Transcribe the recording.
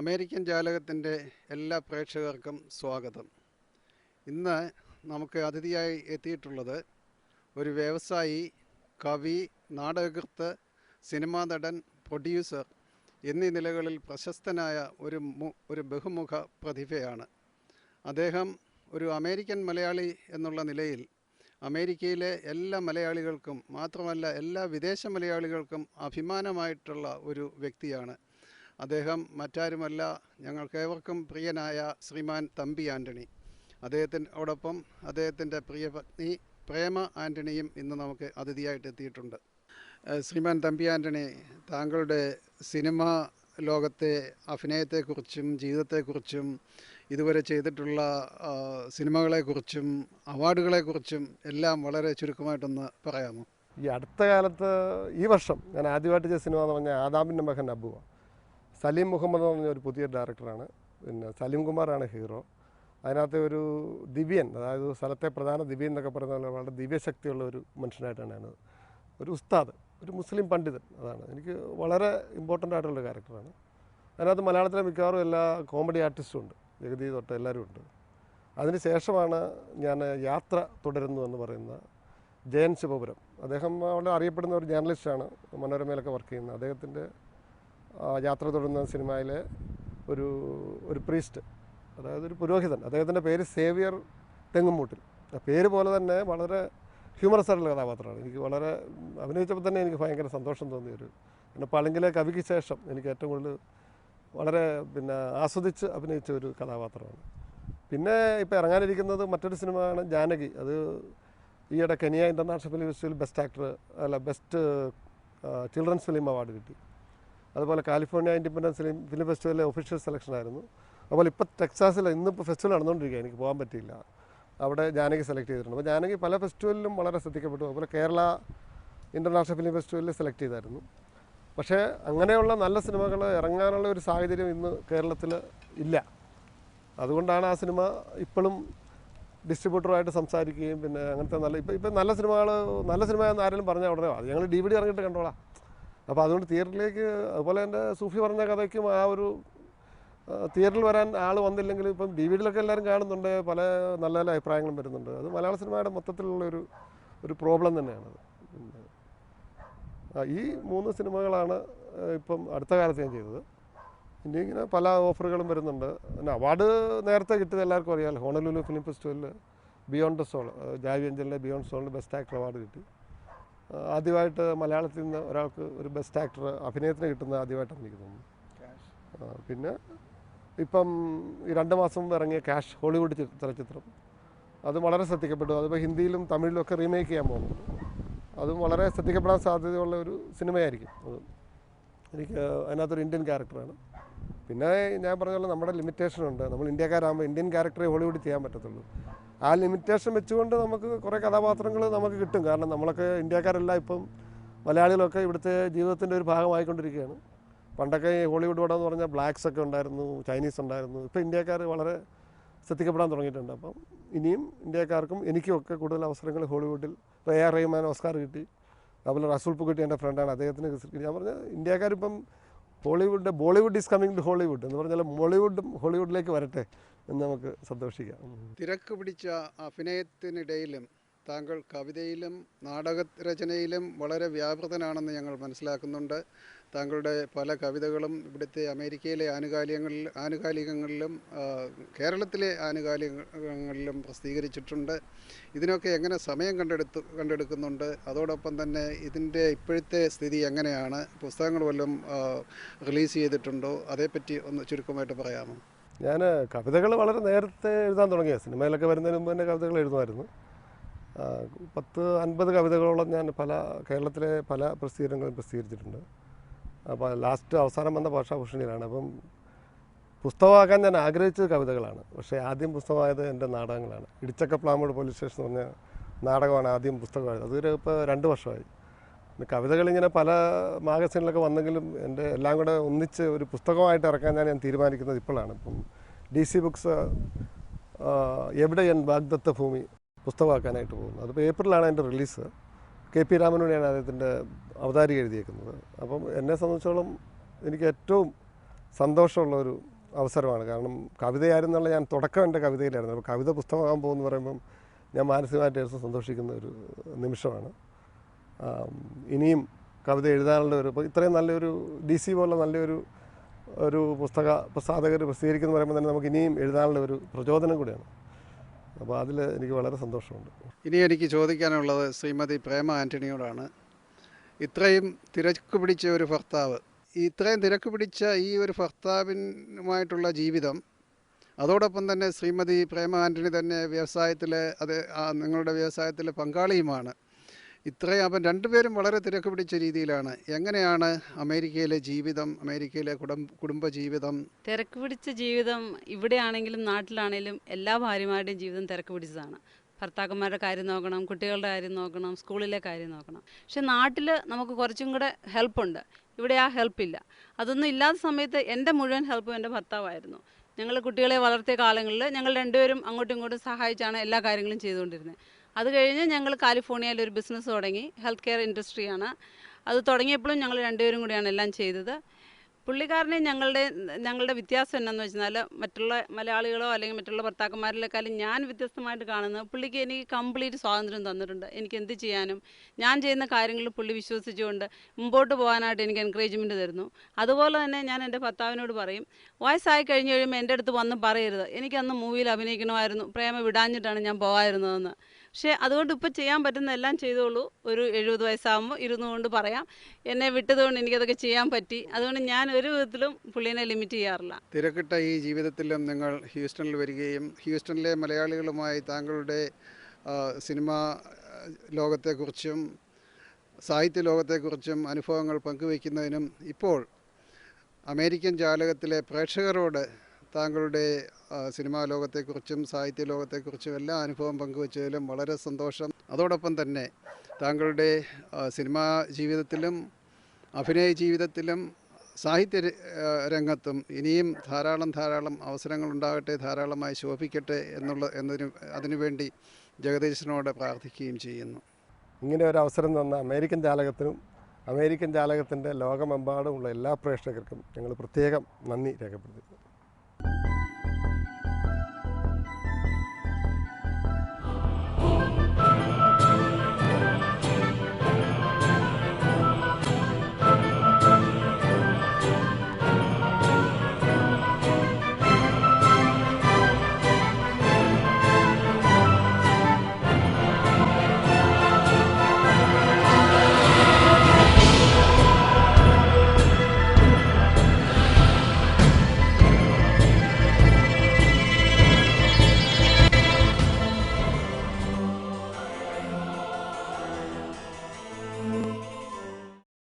American ജാലകത്തിൻ്റെ എല്ലാ പ്രേക്ഷകർക്കും സ്വാഗതം. ഇന്ന് നമുക്ക് അതിഥിയായി എത്തിയിട്ടുള്ളത് ഒരു വ്യവസായി, കവി, നാടകകൃത്ത്, സിനിമാ നടൻ, പ്രൊഡ്യൂസർ എന്നീ നിലകളിൽ പ്രശസ്തനായ ഒരു ബഹുമുഖ പ്രതിഭയാണ്. അദ്ദേഹം ഒരു അമേരിക്കൻ മലയാളി എന്നുള്ള നിലയിൽ അമേരിക്കയിലെ എല്ലാ മലയാളികൾക്കും മാത്രമല്ല എല്ലാ വിദേശ മലയാളികൾക്കും അഭിമാനമായിട്ടുള്ള ഒരു വ്യക്തിയാണ്. അദ്ദേഹം മറ്റാരുമല്ല, ഞങ്ങൾക്കേവർക്കും പ്രിയനായ ശ്രീമാൻ തമ്പി ആൻ്റണി. അദ്ദേഹത്തിനോടൊപ്പം അദ്ദേഹത്തിൻ്റെ പ്രിയപത്നി പ്രേമ ആൻ്റണിയും ഇന്ന് നമുക്ക് അതിഥിയായിട്ട് എത്തിയിട്ടുണ്ട്. ശ്രീമാൻ തമ്പി ആൻ്റണി, താങ്കളുടെ സിനിമാ ലോകത്തെ അഭിനയത്തെക്കുറിച്ചും ജീവിതത്തെക്കുറിച്ചും ഇതുവരെ ചെയ്തിട്ടുള്ള സിനിമകളെക്കുറിച്ചും അവാർഡുകളെക്കുറിച്ചും എല്ലാം വളരെ ചുരുക്കമായിട്ടൊന്ന് പറയാമോ? ഈ അടുത്ത കാലത്ത് ഈ വർഷം ഞാൻ ആദ്യമായിട്ട് ചെയ്ത സിനിമ എന്ന് പറഞ്ഞാൽ ആദാമിൻ്റെ മകൻ അബുവ. സലീം മുഹമ്മദ് എന്ന് പറഞ്ഞ ഒരു പുതിയ ഡയറക്ടറാണ്. പിന്നെ സലീം കുമാറാണ് ഹീറോ. അതിനകത്ത് ഒരു ദിവ്യൻ, അതായത് സ്ഥലത്തെ പ്രധാന ദിവ്യൻ എന്നൊക്കെ പറയുന്ന വളരെ ദിവ്യശക്തിയുള്ള ഒരു മനുഷ്യനായിട്ടാണ് ഞാനത്. ഒരു ഉസ്താദ്, ഒരു മുസ്ലിം പണ്ഡിതൻ. അതാണ് എനിക്ക് വളരെ ഇമ്പോർട്ടൻ്റ് ആയിട്ടുള്ള ക്യാരക്ടറാണ്. അതിനകത്ത് മലയാളത്തിലെ മിക്കവാറും എല്ലാ കോമഡി ആർട്ടിസ്റ്റും ഉണ്ട്, ജഗതി തൊട്ട് എല്ലാവരും ഉണ്ട്. അതിന് ശേഷമാണ് ഞാൻ യാത്ര തുടരുന്നു എന്ന് പറയുന്ന ജയൻ ശിവപുരം. അദ്ദേഹം വളരെ അറിയപ്പെടുന്ന ഒരു ജേർണലിസ്റ്റാണ്, മനോരമയിലൊക്കെ വർക്ക് ചെയ്യുന്നത്. അദ്ദേഹത്തിൻ്റെ യാത്ര തുടരുന്ന സിനിമയിലെ ഒരു പ്രീസ്റ്റ്, അതായത് ഒരു പുരോഹിതൻ. അദ്ദേഹത്തിൻ്റെ പേര് സേവിയർ തെങ്ങുംമൂട്ടിൽ. ആ പേര് പോലെ തന്നെ വളരെ ഹ്യൂമറസ് ആയിട്ടുള്ള കഥാപാത്രമാണ്. എനിക്ക് വളരെ അഭിനയിച്ചപ്പോൾ തന്നെ എനിക്ക് ഭയങ്കര സന്തോഷം തോന്നിയൊരു, പിന്നെ പളുങ്കിലെ കവിക്ക് ശേഷം എനിക്ക് ഏറ്റവും കൂടുതൽ വളരെ ആസ്വദിച്ച് അഭിനയിച്ച ഒരു കഥാപാത്രമാണ്. പിന്നെ ഇപ്പോൾ ഇറങ്ങാനിരിക്കുന്നത് മറ്റൊരു സിനിമയാണ് ജാനകി. അത് ഈയിടെ Kenya international film festival best children's film award കിട്ടി. അതുപോലെ കാലിഫോർണിയ ഇൻഡിപെൻഡൻസ് ഫിലിം ഫെസ്റ്റിവലിലെ ഒഫീഷ്യൽ സെലക്ഷനായിരുന്നു. അതുപോലെ ഇപ്പോൾ ടെക്സാസിൽ ഇന്നിപ്പോൾ ഫെസ്റ്റിവൽ നടന്നുകൊണ്ടിരിക്കുക, എനിക്ക് പോകാൻ പറ്റിയില്ല. അവിടെ ജാനകി സെലക്ട് ചെയ്തിട്ടുണ്ട്. അപ്പോൾ ജാനകി പല ഫെസ്റ്റിവലിലും വളരെ ശ്രദ്ധിക്കപ്പെട്ടു. അതുപോലെ കേരള ഇൻ്റർനാഷണൽ ഫിലിം ഫെസ്റ്റിവലിൽ സെലക്ട് ചെയ്തായിരുന്നു. പക്ഷേ അങ്ങനെയുള്ള നല്ല സിനിമകൾ ഇറങ്ങാനുള്ള ഒരു സാഹചര്യം ഇന്ന് കേരളത്തിൽ ഇല്ല. അതുകൊണ്ടാണ് ആ സിനിമ ഇപ്പോഴും ഡിസ്ട്രിബ്യൂട്ടറുമായിട്ട് സംസാരിക്കുകയും പിന്നെ അങ്ങനത്തെ ഇപ്പം നല്ല സിനിമയെന്ന് ആരെങ്കിലും പറഞ്ഞാൽ ഉടനെ അത് ഞങ്ങൾ DVD ഇറങ്ങിയിട്ട് കണ്ടോളാം. അപ്പോൾ അതുകൊണ്ട് തിയേറ്ററിലേക്ക്, അതുപോലെ എൻ്റെ സൂഫി പറഞ്ഞ കഥയ്ക്കും ആ ഒരു തിയേറ്ററിൽ വരാൻ ആൾ വന്നില്ലെങ്കിൽ ഇപ്പം DVD എല്ലാവരും കാണുന്നുണ്ട്, പല നല്ല നല്ല അഭിപ്രായങ്ങളും വരുന്നുണ്ട്. അത് മലയാള സിനിമയുടെ മൊത്തത്തിലുള്ള ഒരു പ്രോബ്ലം തന്നെയാണത്. ഈ 3 സിനിമകളാണ് ഇപ്പം അടുത്ത കാലത്ത് ഞാൻ ചെയ്തത്. ഇനി ഇങ്ങനെ പല ഓഫറുകളും വരുന്നുണ്ട്. പിന്നെ അവാർഡ് നേരത്തെ കിട്ടിയത് എല്ലാവർക്കും അറിയാമല്ലോ. ഹോണലുലു ഫിലിം ഫെസ്റ്റിവലിൽ ബിയോണ്ട് ദ സോൾ, ജാവി അഞ്ചലിൻ്റെ ബിയോണ്ട് സോളിന് ബെസ്റ്റ് ആക്ടർ അവാർഡ് കിട്ടി. ആദ്യമായിട്ട് മലയാളത്തിൽ നിന്ന് ഒരാൾക്ക് ഒരു ബെസ്റ്റ് ആക്ടർ അഭിനയത്തിന് കിട്ടുന്നത് ആദ്യമായിട്ടാണ് എനിക്ക് തോന്നുന്നു. പിന്നെ ഇപ്പം ഈ 2 മാസം ഇറങ്ങിയ ക്യാഷ് ഹോളിവുഡ് ചലച്ചിത്രം, അത് വളരെ ശ്രദ്ധിക്കപ്പെട്ടു. അതിപ്പോൾ ഹിന്ദിയിലും തമിഴിലും ഒക്കെ റീമേക്ക് ചെയ്യാൻ പോകുന്നുണ്ട്. അതും വളരെ ശ്രദ്ധിക്കപ്പെടാൻ സാധ്യതയുള്ള ഒരു സിനിമയായിരിക്കും. അത് എനിക്ക് അതിനകത്തൊരു ഇന്ത്യൻ ക്യാരക്ടറാണ്. പിന്നെ ഞാൻ പറഞ്ഞ പോലെ നമ്മുടെ ലിമിറ്റേഷനുണ്ട്. നമ്മൾ ഇന്ത്യക്കാരാകുമ്പോൾ ഇന്ത്യൻ ക്യാരക്ടറെ ഹോളിവുഡ് ചെയ്യാൻ പറ്റത്തുള്ളൂ. ആ ലിമിറ്റേഷൻ വെച്ചുകൊണ്ട് നമുക്ക് കുറേ കഥാപാത്രങ്ങൾ നമുക്ക് കിട്ടും. കാരണം നമ്മളൊക്കെ ഇന്ത്യക്കാരെല്ലാം ഇപ്പം മലയാളികളൊക്കെ ഇവിടുത്തെ ജീവിതത്തിൻ്റെ ഒരു ഭാഗമായിക്കൊണ്ടിരിക്കുകയാണ്. പണ്ടൊക്കെ ഹോളിവുഡ് പടം എന്ന് പറഞ്ഞാൽ ബ്ലാക്സ് ഒക്കെ ഉണ്ടായിരുന്നു, ചൈനീസ് ഉണ്ടായിരുന്നു. ഇപ്പോൾ ഇന്ത്യക്കാർ വളരെ ശ്രദ്ധിക്കപ്പെടാൻ തുടങ്ങിയിട്ടുണ്ട്. അപ്പം ഇനിയും ഇന്ത്യക്കാർക്കും എനിക്കുമൊക്കെ കൂടുതൽ അവസരങ്ങൾ ഹോളിവുഡിൽ. ഇപ്പോൾ AR റഹ്മാൻ ഓസ്കാർ കിട്ടി, അതുപോലെ റസൂൽ പൂക്കുട്ടി എൻ്റെ ഫ്രണ്ടാണ്, അദ്ദേഹത്തിന് കിട്ടി. ഞാൻ പറഞ്ഞാൽ ഇന്ത്യക്കാരിപ്പം Bollywood is coming to Hollywood എന്ന് പറഞ്ഞാൽ മോളിവുഡും ഹോളിവുഡിലേക്ക് വരട്ടെ എന്ന് നമുക്ക് സന്തോഷിക്കാം. തിരക്ക് പിടിച്ച അഭിനയത്തിനിടയിലും താങ്കൾ കവിതയിലും നാടകരചനയിലും വളരെ വ്യാപൃതനാണെന്ന് ഞങ്ങൾ മനസ്സിലാക്കുന്നുണ്ട്. താങ്കളുടെ പല കവിതകളും ഇവിടുത്തെ അമേരിക്കയിലെ ആനുകാലികങ്ങളിലും കേരളത്തിലെ ആനുകാലികങ്ങളിലും പ്രസിദ്ധീകരിച്ചിട്ടുണ്ട്. ഇതിനൊക്കെ എങ്ങനെ സമയം കണ്ടെടുക്കുന്നുണ്ട്? അതോടൊപ്പം തന്നെ ഇതിൻ്റെ ഇപ്പോഴത്തെ സ്ഥിതി എങ്ങനെയാണ്? പുസ്തകങ്ങൾ വല്ലതും റിലീസ് ചെയ്തിട്ടുണ്ടോ? അതേപ്പറ്റി ഒന്ന് ചുരുക്കമായിട്ട് പറയാമോ? ഞാൻ കവിതകൾ വളരെ നേരത്തെ എഴുതാൻ തുടങ്ങിയ, സിനിമയിലൊക്കെ വരുന്നതിന് മുമ്പ് തന്നെ കവിതകൾ എഴുതുമായിരുന്നു. 10-50 കവിതകളോളം ഞാൻ കേരളത്തിലെ പല പ്രസിദ്ധീകരണങ്ങളും പ്രസിദ്ധീകരിച്ചിട്ടുണ്ട്. അപ്പോൾ അവസാനം വന്ന ഭാഷാഭൂഷണിയിലാണ്. അപ്പം പുസ്തകമാക്കാൻ ഞാൻ ആഗ്രഹിച്ചത് കവിതകളാണ്. പക്ഷേ ആദ്യം പുസ്തകമായത് എൻ്റെ നാടകങ്ങളാണ്. ഇടിച്ചക്കപ്ലാമൂട് പോലീസ് സ്റ്റേഷൻ എന്ന് പറഞ്ഞ നാടകമാണ് ആദ്യം പുസ്തകമായത്. അതൊരു ഇപ്പോൾ 2 വർഷമായി. കവിതകളിങ്ങനെ പല മാഗസീനിലൊക്കെ വന്നെങ്കിലും എൻ്റെ എല്ലാം കൂടെ ഒന്നിച്ച് ഒരു പുസ്തകമായിട്ട് ഇറക്കാൻ ഞാൻ തീരുമാനിക്കുന്നത് ഇപ്പോഴാണ്. ഇപ്പം DC ബുക്സ് എവിടെ ബാഗ്ദത്ത ഭൂമി പുസ്തകമാക്കാനായിട്ട് പോകുന്നത്. അതിപ്പോൾ ഏപ്രിലാണ് അതിൻ്റെ റിലീസ്. KP രാമനോടെയാണ് അദ്ദേഹത്തിൻ്റെ അവതാരിക എഴുതിയേക്കുന്നത്. അപ്പം എന്നെ സംബന്ധിച്ചോളം എനിക്ക് ഏറ്റവും സന്തോഷമുള്ളൊരു അവസരമാണ്. കാരണം കവിതയായിരുന്നുള്ള ഞാൻ തുടക്കം എൻ്റെ കവിതയിലായിരുന്നു. അപ്പോൾ കവിത പുസ്തകമാകാൻ പോകുമെന്ന് പറയുമ്പം ഞാൻ മാനസികമായിട്ട് ഏറ്റവും സന്തോഷിക്കുന്ന ഒരു നിമിഷമാണ്. ഇനിയും കവിത എഴുതാനുള്ള ഇപ്പോൾ ഇത്രയും നല്ലൊരു DC പോലുള്ള നല്ലൊരു പ്രസാധകർ പ്രസിദ്ധീകരിക്കുന്ന പറയുമ്പോൾ തന്നെ നമുക്ക് ഇനിയും എഴുതാനുള്ള ഒരു പ്രചോദനം കൂടിയാണ്. അപ്പോൾ അതിൽ എനിക്ക് വളരെ സന്തോഷമുണ്ട്. ഇനി എനിക്ക് ചോദിക്കാനുള്ളത് ശ്രീമതി പ്രേമ ആൻ്റണിയോടാണ്. ഇത്രയും തിരക്ക് പിടിച്ച ഒരു ഭർത്താവ്, ഇത്രയും തിരക്ക് പിടിച്ച ഈ ഒരു ഭർത്താവിനുമായിട്ടുള്ള ജീവിതം, അതോടൊപ്പം തന്നെ ശ്രീമതി പ്രേമ ആൻ്റണി തന്നെ വ്യവസായത്തിലെ നിങ്ങളുടെ വ്യവസായത്തിലെ പങ്കാളിയുമാണ്. ഇത്രയും അപ്പം രണ്ടുപേരും വളരെ തിരക്ക് പിടിച്ച രീതിയിലാണ്. എങ്ങനെയാണ് അമേരിക്കയിലെ ജീവിതം, അമേരിക്കയിലെ കുടുംബ ജീവിതം? തിരക്ക് പിടിച്ച ജീവിതം ഇവിടെയാണെങ്കിലും നാട്ടിലാണെങ്കിലും എല്ലാ ഭാര്യമാരുടെയും ജീവിതം തിരക്ക് പിടിച്ചതാണ്. ഭർത്താക്കന്മാരുടെ കാര്യം നോക്കണം, കുട്ടികളുടെ കാര്യം നോക്കണം, സ്കൂളിലെ കാര്യം നോക്കണം. പക്ഷെ നാട്ടിൽ നമുക്ക് കുറച്ചും കൂടെ ഹെൽപ്പുണ്ട്. ഇവിടെ ആ ഹെൽപ്പില്ല. അതൊന്നും ഇല്ലാത്ത സമയത്ത് എൻ്റെ മുഴുവൻ ഹെൽപ്പും എൻ്റെ ഭർത്താവായിരുന്നു. ഞങ്ങൾ കുട്ടികളെ വളർത്തിയ കാലങ്ങളിൽ ഞങ്ങൾ രണ്ടുപേരും അങ്ങോട്ടും ഇങ്ങോട്ടും സഹായിച്ചാണ് എല്ലാ കാര്യങ്ങളും ചെയ്തുകൊണ്ടിരുന്നത്. അത് കഴിഞ്ഞ് ഞങ്ങൾ കാലിഫോർണിയയിൽ ഒരു ബിസിനസ് തുടങ്ങി. ഹെൽത്ത് കെയർ ഇൻഡസ്ട്രിയാണ്. അത് തുടങ്ങിയപ്പോഴും ഞങ്ങൾ രണ്ടുപേരും കൂടിയാണ് എല്ലാം ചെയ്തത്. പുള്ളിക്കാരനെ ഞങ്ങളുടെ വ്യത്യാസം എന്നാന്ന് വെച്ചാൽ മറ്റുള്ള മലയാളികളോ അല്ലെങ്കിൽ മറ്റുള്ള ഭർത്താക്കന്മാരിലേക്കാളും ഞാൻ വ്യത്യസ്തമായിട്ട് കാണുന്നത്, പുള്ളിക്ക് എനിക്ക് കംപ്ലീറ്റ് സ്വാതന്ത്ര്യം തന്നിട്ടുണ്ട്. എനിക്ക് എന്ത് ചെയ്യാനും ഞാൻ ചെയ്യുന്ന കാര്യങ്ങളിൽ പുള്ളി വിശ്വസിച്ചുകൊണ്ട് മുമ്പോട്ട് പോകാനായിട്ട് എനിക്ക് എൻകറേജ്മെൻറ്റ് തരുന്നു. അതുപോലെ തന്നെ ഞാൻ എൻ്റെ ഭർത്താവിനോട് പറയും, വയസ്സായി കഴിഞ്ഞ് കഴിയുമ്പോൾ എൻ്റെ അടുത്ത് വന്ന് പറയരുത് എനിക്കന്ന് മൂവിയിൽ അഭിനയിക്കണമായിരുന്നു, പ്രേമ വിടാഞ്ഞിട്ടാണ് ഞാൻ പോകാതിരുന്നതെന്ന്. പക്ഷേ അതുകൊണ്ട് ഇപ്പോൾ ചെയ്യാൻ പറ്റുന്ന എല്ലാം ചെയ്തോളൂ. ഒരു 70 വയസ്സാകുമ്പോൾ ഇരുന്നുകൊണ്ട് പറയാം, എന്നെ വിട്ടതുകൊണ്ട് എനിക്കതൊക്കെ ചെയ്യാൻ പറ്റി. അതുകൊണ്ട് ഞാൻ ഒരു വിധത്തിലും പുള്ളിനെ ലിമിറ്റ് ചെയ്യാറില്ല. തിരക്കിട്ട ഈ ജീവിതത്തിലും നിങ്ങൾ ഹ്യൂസ്റ്റണിൽ വരികയും ഹ്യൂസ്റ്റണിലെ മലയാളികളുമായി താങ്കളുടെ സിനിമാ ലോകത്തെക്കുറിച്ചും സാഹിത്യ ലോകത്തെക്കുറിച്ചും അനുഭവങ്ങൾ പങ്കുവയ്ക്കുന്നതിനും ഇപ്പോൾ അമേരിക്കൻ ജാലകത്തിലെ പ്രേക്ഷകരോട് താങ്കളുടെ സിനിമാ ലോകത്തെക്കുറിച്ചും സാഹിത്യ ലോകത്തെക്കുറിച്ചും എല്ലാ അനുഭവം പങ്കുവച്ചതിലും വളരെ സന്തോഷം. അതോടൊപ്പം തന്നെ താങ്കളുടെ സിനിമാ ജീവിതത്തിലും അഭിനയ ജീവിതത്തിലും സാഹിത്യ രംഗത്തും ഇനിയും ധാരാളം അവസരങ്ങളുണ്ടാകട്ടെ, ധാരാളമായി ശോഭിക്കട്ടെ അതിനുവേണ്ടി ജഗദീശനോട് പ്രാർത്ഥിക്കുകയും ചെയ്യുന്നു. ഇങ്ങനെ ഒരു അവസരം തന്ന അമേരിക്കൻ ജാലകത്തിനും അമേരിക്കൻ ജാലകത്തിൻ്റെ ലോകമെമ്പാടുമുള്ള എല്ലാ പ്രേക്ഷകർക്കും ഞങ്ങൾ പ്രത്യേകം നന്ദി രേഖപ്പെടുത്തുന്നു.